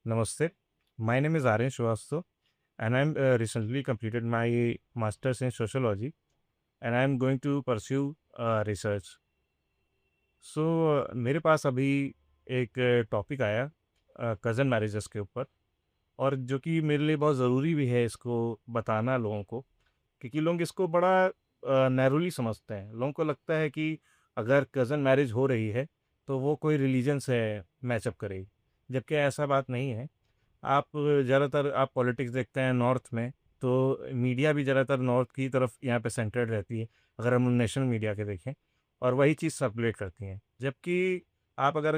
Namaste. My name is Aryan Shrivastava, and I'm recently completed my master's in sociology, and I'm going to pursue research. मेरे पास अभी एक topic आया cousin marriages के ऊपर, और जो कि मेरे लिए बहुत ज़रूरी भी है इसको बताना लोगों को, क्योंकि लोग इसको बड़ा नैरोली समझते हैं। लोगों को लगता है कि अगर कज़न मैरिज हो रही है तो वो कोई रिलीजन से मैचअप करेगी, जबकि ऐसा बात नहीं है। आप ज़्यादातर आप पॉलिटिक्स देखते हैं नॉर्थ में, तो मीडिया भी ज़्यादातर नॉर्थ की तरफ यहाँ पे सेंटर्ड रहती है, अगर हम नेशनल मीडिया के देखें, और वही चीज़ सर्कुलेट करती हैं। जबकि आप अगर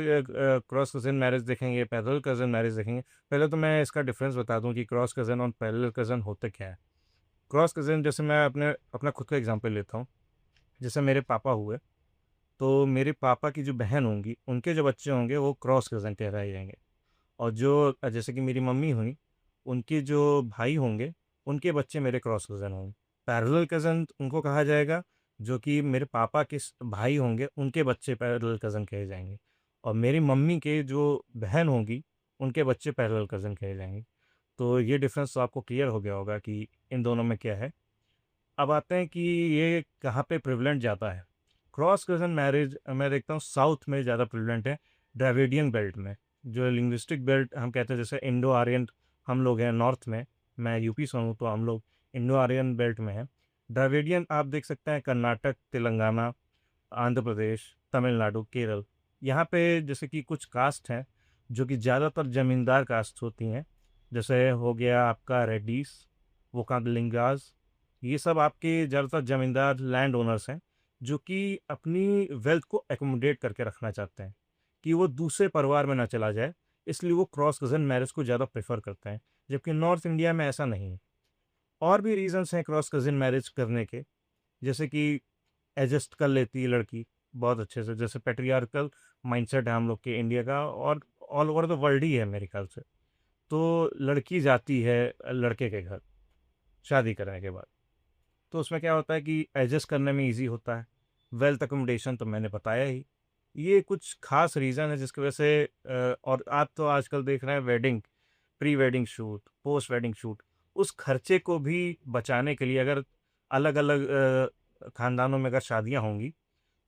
क्रॉस कज़न मैरिज देखेंगे, पैरेलल कज़न मैरिज देखेंगे। पहले तो मैं इसका डिफरेंस बता दूं कि क्रॉस कज़न और पैरेलल कज़न होते क्या है। क्रॉस कज़न, जैसे मैं अपने अपना खुद का एग्जांपल लेता हूँ। जैसे मेरे पापा हुए, तो मेरे पापा की जो बहन होंगी, उनके जो बच्चे होंगे वो क्रॉस कज़न कहलाए जाएंगे। और जो जैसे कि मेरी मम्मी हुई, उनके जो भाई होंगे, उनके बच्चे मेरे क्रॉस कज़न होंगे। पैरेलल कज़न उनको कहा जाएगा जो कि मेरे पापा के भाई होंगे, उनके बच्चे पैरेलल कज़न कहे जाएंगे। और मेरी मम्मी के जो बहन होंगी, उनके बच्चे पैरेलल कज़न कहे जाएंगे। तो ये डिफरेंस तो आपको क्लियर हो गया होगा कि इन दोनों में क्या है। अब आते हैं कि ये कहाँ पे प्रिवलेंट ज़्यादा है। क्रॉस कज़न मैरिज मैं देखता हूँ साउथ में ज़्यादा प्रिवलेंट है, द्रविडियन बेल्ट में। जो लिंग्विस्टिक बेल्ट हम कहते हैं, जैसे इंडो आर्यन हम लोग हैं नॉर्थ में, मैं यूपी से हूँ, तो हम लोग इंडो आर्यन बेल्ट में हैं। द्रविडियन आप देख सकते हैं कर्नाटक, तेलंगाना, आंध्र प्रदेश, तमिलनाडु, केरल। यहाँ पे जैसे कि कुछ कास्ट हैं जो कि ज़्यादातर ज़मींदार कास्ट होती हैं। जैसे हो गया आपका रेड्डीज, वोकालिंगाज। ये सब आपके ज़्यादातर ज़मींदार लैंड ओनर्स हैं, जो कि अपनी वेल्थ को एकोमोडेट करके रखना चाहते हैं कि वो दूसरे परिवार में ना चला जाए। इसलिए वो क्रॉस कज़न मैरिज को ज़्यादा प्रेफर करते हैं, जबकि नॉर्थ इंडिया में ऐसा नहीं है। और भी रीजंस हैं क्रॉस कज़न मैरिज करने के, जैसे कि एडजस्ट कर लेती है लड़की बहुत अच्छे से। जैसे पैट्रियार्कल माइंडसेट है हम लोग के इंडिया का, और ऑल ओवर द वर्ल्ड ही है मेरे ख्याल से। तो लड़की जाती है लड़के के घर शादी करने के बाद, तो उसमें क्या होता है कि एडजस्ट करने में इजी होता है। वेल्थ अकोमोडेशन तो मैंने बताया ही। ये कुछ खास रीज़न है जिसकी वजह से और आप तो आजकल देख रहे हैं wedding, pre wedding shoot, post wedding shoot, उस खर्चे को भी बचाने के लिए अगर अलग अलग ख़ानदानों में अगर शादियां होंगी,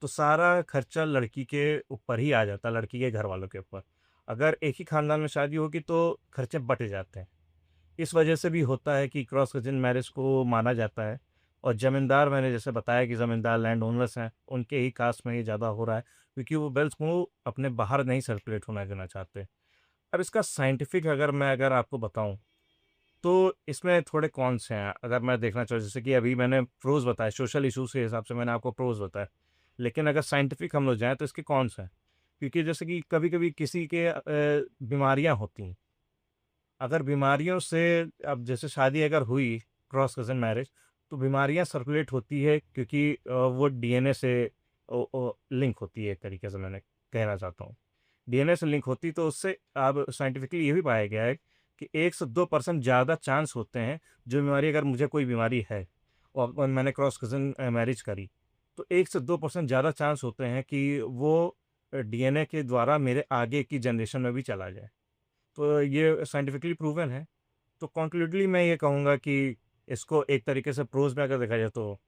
तो सारा खर्चा लड़की के ऊपर ही आ जाता है, लड़की के घर वालों के ऊपर। अगर एक ही ख़ानदान में शादी होगी तो खर्चे बट जाते हैं। इस वजह से भी होता है कि क्रॉस कज़न मैरिज को माना जाता है। और ज़मींदार, मैंने जैसे बताया कि ज़मींदार लैंड ओनर्स हैं, उनके ही कास्ट में ये ज़्यादा हो रहा है, क्योंकि वो वेल्थ को अपने बाहर नहीं सर्कुलेट होने देना चाहते। अब इसका साइंटिफिक अगर आपको बताऊं, तो इसमें थोड़े कॉन्स हैं। अगर मैं देखना चाहूँ, जैसे कि अभी मैंने प्रोज बताया, सोशल इशूज़ के हिसाब से मैंने आपको प्रोज बताया, लेकिन अगर साइंटिफिक हम लोग जाएँ तो इसके कॉन्स हैं। क्योंकि जैसे कि कभी-कभी किसी के बीमारियाँ होती हैं। अगर बीमारियों से, अब जैसे शादी अगर हुई क्रॉस कज़न मैरिज, तो बीमारियाँ सर्कुलेट होती है, क्योंकि वो डीएनए से लिंक होती है, एक तरीके से मैंने कहना चाहता हूँ। डीएनए से लिंक होती, तो उससे अब साइंटिफिकली ये भी पाया गया है कि 1 से 2% ज़्यादा चांस होते हैं, जो बीमारी, अगर मुझे कोई बीमारी है और मैंने क्रॉस कज़न मैरिज करी, तो 1 से 2% ज़्यादा चांस होते हैं कि वो डीएनए के द्वारा मेरे आगे की जनरेशन में भी चला जाए। तो ये साइंटिफिकली प्रूवन है। तो कॉन्क्लूडली मैं ये कहूँगा कि इसको एक तरीके से प्रोज में अगर देखा जाए, तो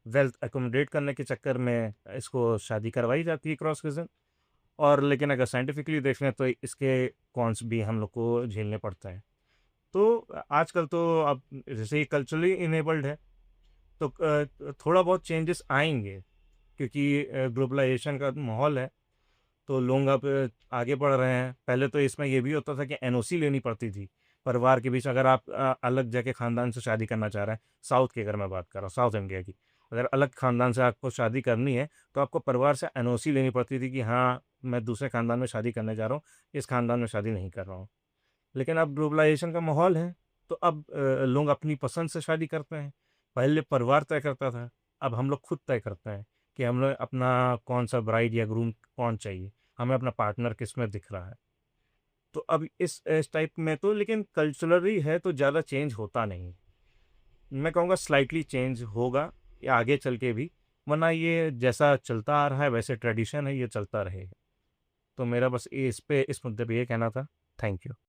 वेल्थ अकोमोडेट करने के चक्कर में इसको शादी करवाई जाती है क्रॉस कज़न। और लेकिन अगर साइंटिफिकली देख लें तो इसके कॉन्स भी हम लोग को झेलने पड़ते हैं। तो आजकल तो अब जैसे ये कल्चरली इनेबल्ड है, तो थोड़ा बहुत चेंजेस आएंगे, क्योंकि ग्लोबलाइजेशन का माहौल है। तो लोग अब आगे बढ़ रहे हैं। पहले तो इसमें ये भी होता था कि एनओसी लेनी पड़ती थी परिवार के बीच, अगर आप अलग जाके ख़ानदान से शादी करना चाह रहे हैं। साउथ की अगर मैं बात कर रहा हूँ, साउथ इंडिया की, अगर अलग ख़ानदान से आपको शादी करनी है, तो आपको परिवार से एनओसी लेनी पड़ती थी कि हाँ, मैं दूसरे ख़ानदान में शादी करने जा रहा हूँ, इस ख़ानदान में शादी नहीं कर रहा हूँ। लेकिन अब ग्लोबलाइजेशन का माहौल है, तो अब लोग अपनी पसंद से शादी करते हैं। पहले परिवार तय करता था, अब हम लोग खुद तय करते हैं कि हमें अपना कौन सा ब्राइड या ग्रूम कौन चाहिए, हमें अपना पार्टनर किस में दिख रहा है। तो अब इस टाइप में तो, लेकिन कल्चरली है तो ज़्यादा चेंज होता नहीं। मैं कहूँगा स्लाइटली चेंज होगा या आगे चल के भी, वरना ये जैसा चलता आ रहा है वैसे ट्रेडिशन है, ये चलता रहेगा। तो मेरा बस ये इस मुद्दे पे ये कहना था। Thank you.